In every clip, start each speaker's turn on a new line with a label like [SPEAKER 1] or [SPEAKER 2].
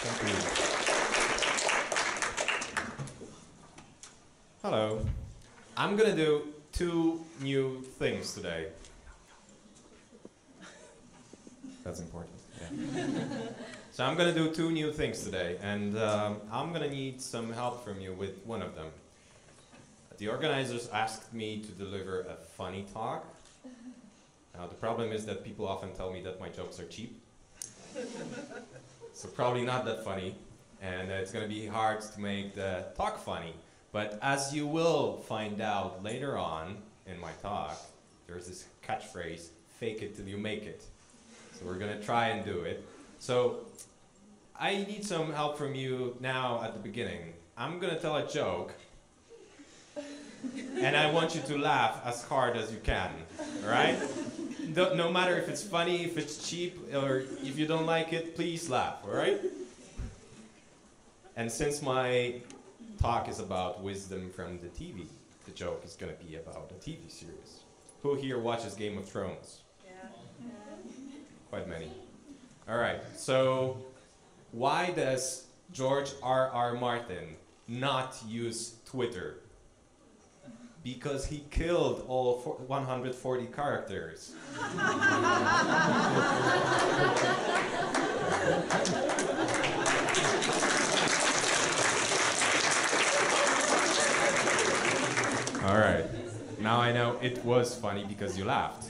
[SPEAKER 1] Thank you. Hello. I'm gonna do two new things today. That's important. Yeah. So I'm gonna do two new things today, and I'm gonna need some help from you with one of them. The organizers asked me to deliver a funny talk. Now the problem is that people often tell me that my jokes are cheap. So probably not that funny, and it's gonna be hard to make the talk funny. But as you will find out later on in my talk, there's this catchphrase, fake it till you make it. So we're gonna try and do it. So I need some help from you now at the beginning. I'm gonna tell a joke, and I want you to laugh as hard as you can, all right? No matter if it's funny, if it's cheap, or if you don't like it, please laugh, all right? And since my talk is about wisdom from the TV, the joke is gonna be about a TV series. Who here watches Game of Thrones?
[SPEAKER 2] Yeah.
[SPEAKER 1] Quite many. All right, so why does George R.R. Martin not use Twitter? Because he killed all 140 characters. All right, now I know it was funny because you laughed.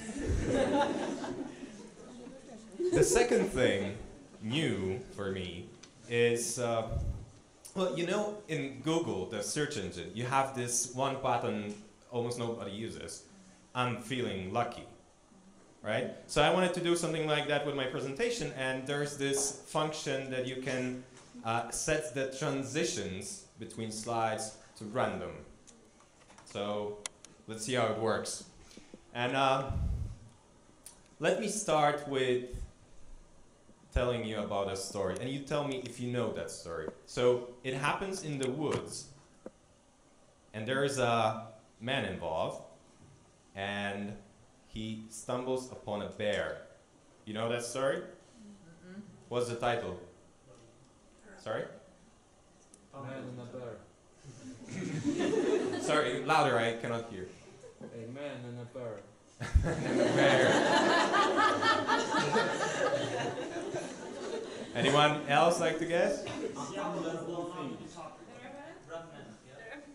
[SPEAKER 1] The second thing, new for me, is, well, you know, in Google, the search engine, you have this one button almost nobody uses. I'm feeling lucky, right? So I wanted to do something like that with my presentation, and there's this function that you can set the transitions between slides to random. So let's see how it works. And let me start with telling you about a story, and you tell me if you know that story. So it happens in the woods, and there is a man involved, and he stumbles upon a bear. You know that story?
[SPEAKER 3] Mm-mm.
[SPEAKER 1] What's the title? Sorry?
[SPEAKER 4] A man and a bear.
[SPEAKER 1] Sorry, louder, I cannot hear.
[SPEAKER 4] A man and a bear.
[SPEAKER 1] And a bear. Anyone else like to guess?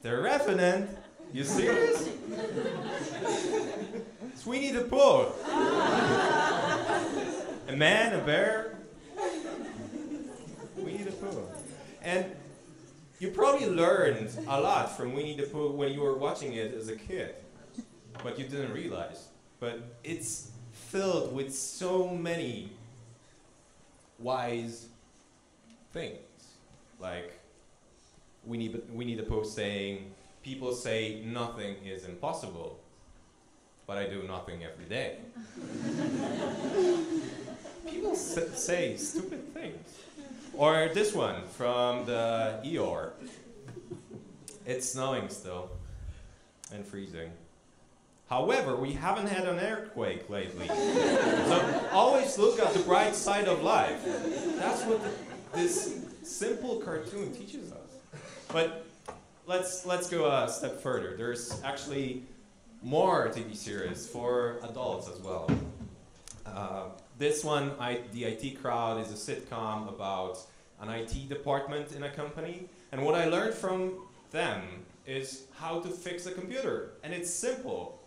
[SPEAKER 1] The Revenant? You serious? Sweeney the Pooh. A man, a bear. Winnie the Pooh. And you probably learned a lot from Winnie the Pooh when you were watching it as a kid, but you didn't realize. But it's filled with so many wise things, like Winnie the Pooh saying, people say nothing is impossible, but I do nothing every day. People say stupid things. Or this one from the Eeyore. It's snowing still and freezing. However, we haven't had an earthquake lately. So always look at the bright side of life. That's what this simple cartoon teaches us. But let's go a step further. There's actually more TV series for adults as well. This one, The IT Crowd, is a sitcom about an IT department in a company. And what I learned from them is how to fix a computer. And it's simple.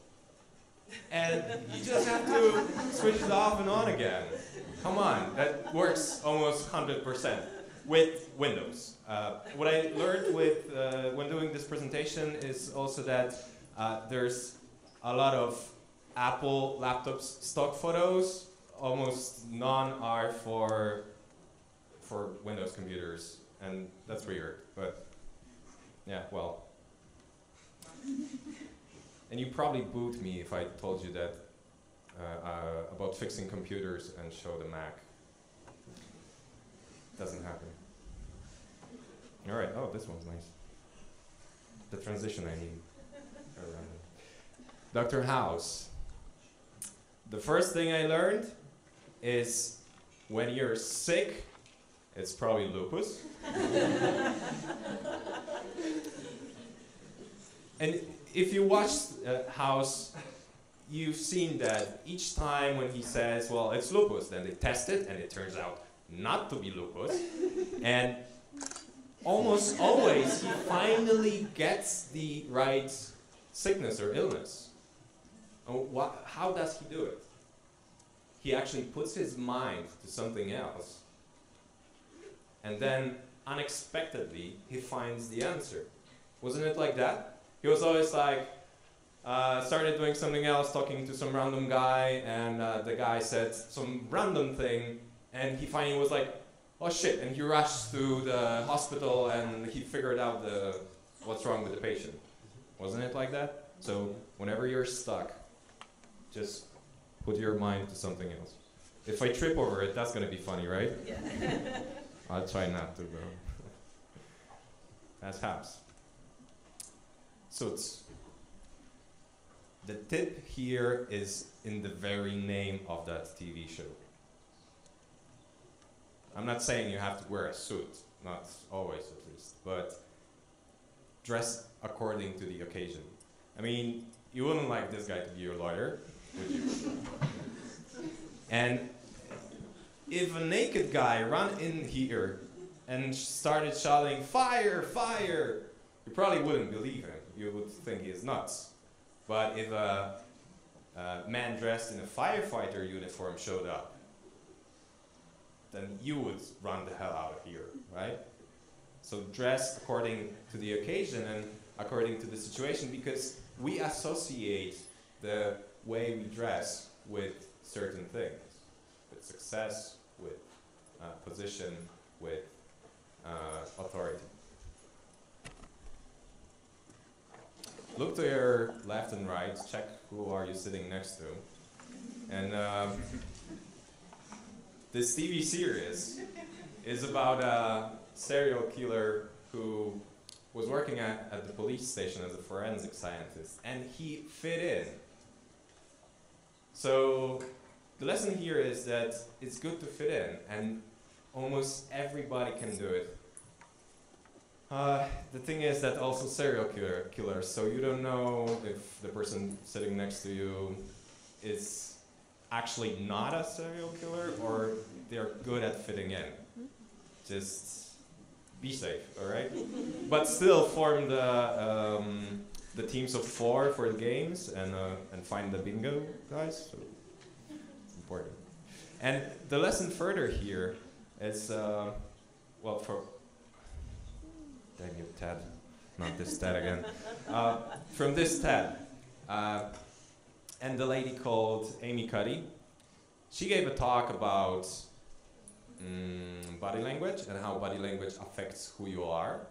[SPEAKER 1] And you just have to switch it off and on again. Come on, that works almost 100% with Windows. What I learned with, when doing this presentation is also that there's a lot of Apple laptops stock photos. Almost none are for Windows computers, and that's weird, but yeah, well. And you probably boot me if I told you that about fixing computers and show the Mac. Doesn't happen. All right, oh, this one's nice. The transition I need. Dr. House. The first thing I learned is when you're sick, It's probably lupus. And if you watch House, you've seen that each time when he says, well, it's lupus, then they test it and it turns out not to be lupus. And almost always he finally gets the right sickness or illness. And how does he do it? He actually puts his mind to something else, and then unexpectedly he finds the answer. Wasn't it like that? He was always like, started doing something else, talking to some random guy, and the guy said some random thing, and he finally was like, oh shit, and he rushed to the hospital and he figured out what's wrong with the patient. Wasn't it like that? So whenever you're stuck, just put your mind to something else. If I trip over it, that's gonna be funny, right? Yeah. I'll try not to, bro. That's House. So the tip here is in the very name of that TV show. I'm not saying you have to wear a suit, not always at least, but dress according to the occasion. I mean, you wouldn't like this guy to be your lawyer, would you? And if a naked guy ran in here and started shouting, "Fire, fire!" you probably wouldn't believe him. You would think he's nuts. But if a man dressed in a firefighter uniform showed up, then you would run the hell out of here, right? So dress according to the occasion and according to the situation, because we associate the way we dress with certain things, with success, with position, with authority. Look to your left and right, check who are you sitting next to. And this TV series is about a serial killer who was working at the police station as a forensic scientist, and he fit in. So the lesson here is that it's good to fit in, and almost everybody can do it. The thing is that also serial killers, so you don't know if the person sitting next to you is actually not a serial killer or they're good at fitting in. Just be safe, all right? But still form the teams of 4 for the games and find the bingo guys. So it's important. And the lesson further here is, well, for dang you, Ted, not this Ted again. From this Ted, and the lady called Amy Cuddy. She gave a talk about body language and how body language affects who you are.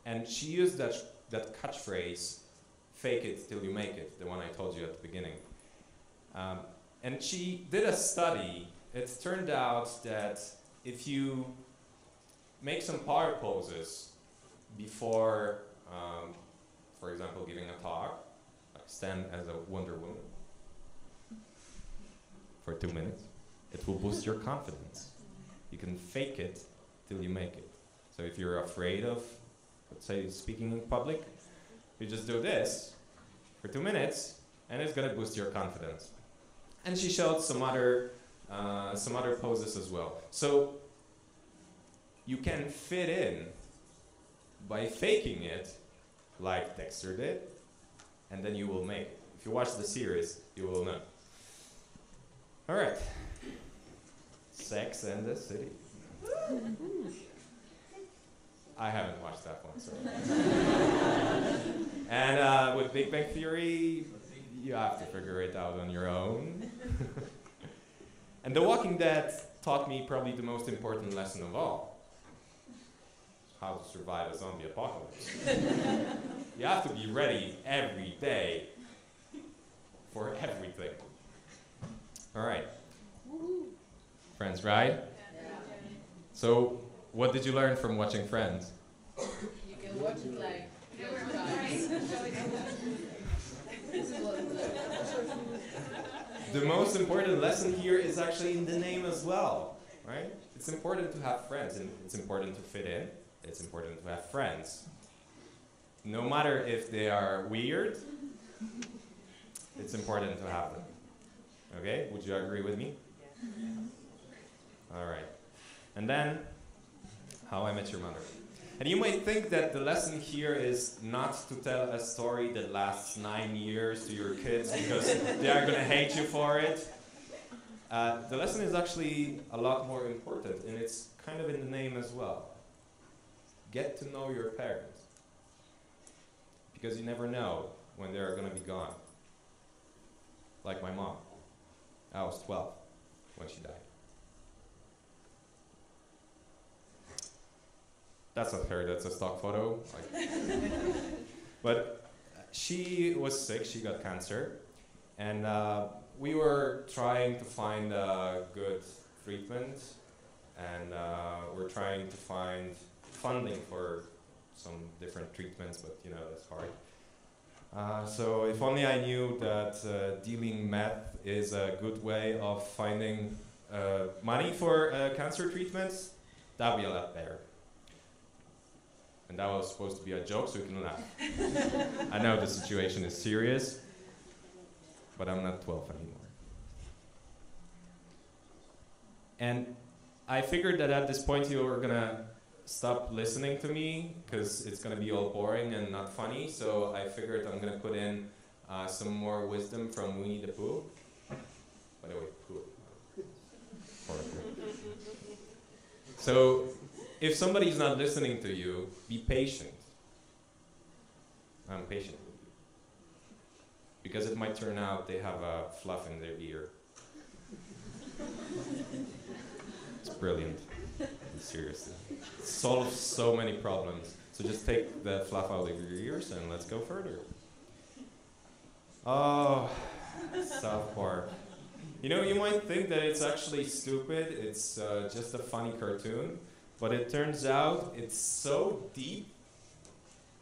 [SPEAKER 1] And she used that catchphrase, "fake it till you make it," the one I told you at the beginning. And she did a study. It turned out that if you make some power poses before, for example, giving a talk, like stand as a Wonder Woman for 2 minutes, it will boost your confidence. You can fake it till you make it. So if you're afraid of, let's say, speaking in public, you just do this for 2 minutes, and it's gonna boost your confidence. And she showed some other poses as well. So you can fit in by faking it, like Dexter did, and then you will make it. If you watch the series, you will know. All right. Sex and the City. I haven't watched that one, so. And with Big Bang Theory, you have to figure it out on your own. And The Walking Dead taught me probably the most important lesson of all: how to survive a zombie apocalypse. You have to be ready every day for everything. All right. Friends, right? Yeah. So, what did you learn from watching Friends?
[SPEAKER 2] You can watch it like
[SPEAKER 1] The most important lesson here is actually in the name as well. right? It's important to have friends, and it's important to fit in. It's important to have friends. No matter if they are weird, it's important to have them. Okay? Would you agree with me? All right. And then, How I Met Your Mother. And you might think that the lesson here is not to tell a story that lasts 9 years to your kids because they are going to hate you for it. The lesson is actually a lot more important, and it's kind of in the name as well. Get to know your parents. Because you never know when they're going to be gone. Like my mom. I was 12 when she died. That's not her, that's a stock photo. But she was sick, she got cancer. And we were trying to find a good treatment. And we're trying to find funding for some different treatments, but you know, that's hard. So if only I knew that dealing meth is a good way of finding money for cancer treatments, that would be a lot better. And that was supposed to be a joke, so you can laugh. I know the situation is serious, but I'm not 12 anymore. And I figured that at this point you were gonna stop listening to me, because it's gonna be all boring and not funny, so I figured I'm gonna put in some more wisdom from Winnie the Pooh. By the way, Pooh. So, if somebody's not listening to you, be patient. I'm patient with you. Because it might turn out they have a fluff in their ear. It's brilliant. Seriously. It solves so many problems. So just take the fluff out of your ears and let's go further. Oh, South Park. You know, you might think that it's actually stupid. It's just a funny cartoon. But it turns out it's so deep,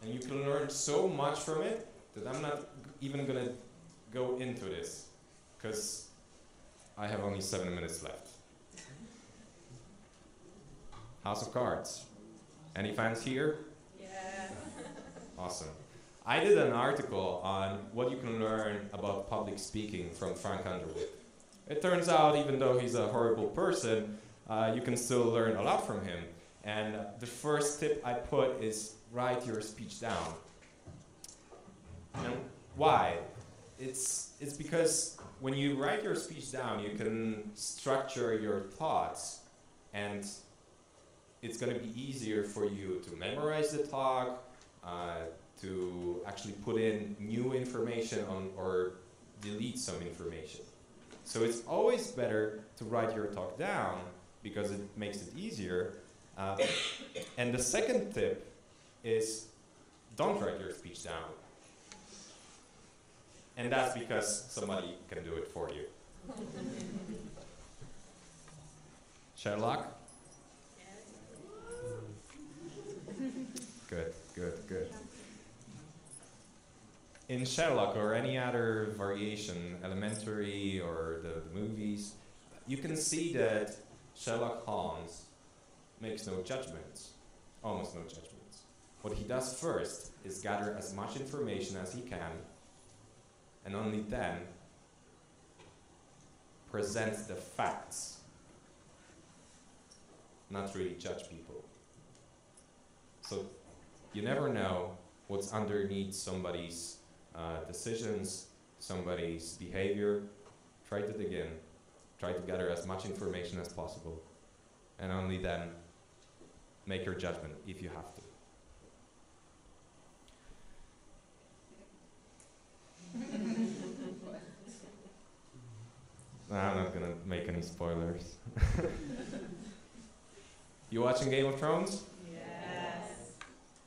[SPEAKER 1] and you can learn so much from it, that I'm not even going to go into this, because I have only 7 minutes left. House of Cards. Any fans here?
[SPEAKER 2] Yeah.
[SPEAKER 1] Awesome. I did an article on what you can learn about public speaking from Frank Underwood. It turns out, even though he's a horrible person, you can still learn a lot from him. And the first tip I put is write your speech down. And why? It's because when you write your speech down, you can structure your thoughts, and it's going to be easier for you to memorize the talk, to actually put in new information on or delete some information. So it's always better to write your talk down because it makes it easier. And the second tip is don't write your speech down. And that's because somebody can do it for you. Sherlock? Good, good, good. In Sherlock or any other variation, Elementary or the movies, you can see that Sherlock Holmes makes no judgments, almost no judgments. What he does first is gather as much information as he can, and only then present the facts, not really judge people. So you never know what's underneath somebody's decisions, somebody's behavior. Try to dig in. Try to gather as much information as possible. And only then make your judgment if you have to. I'm not gonna make any spoilers. You watching Game of Thrones?
[SPEAKER 2] Yes.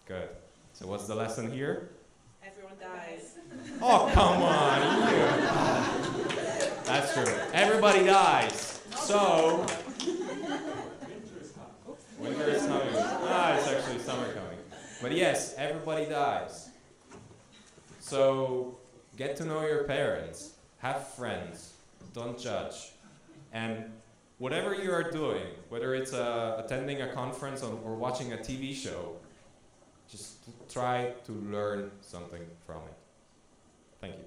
[SPEAKER 1] Good. So what's the lesson here?
[SPEAKER 2] Everyone dies.
[SPEAKER 1] Oh, come on, you. That's true. Everybody dies. So, winter is coming. It's actually summer coming. But yes, everybody dies. So, get to know your parents. Have friends. Don't judge. And whatever you are doing, whether it's attending a conference or watching a TV show, just try to learn something from it. Thank you.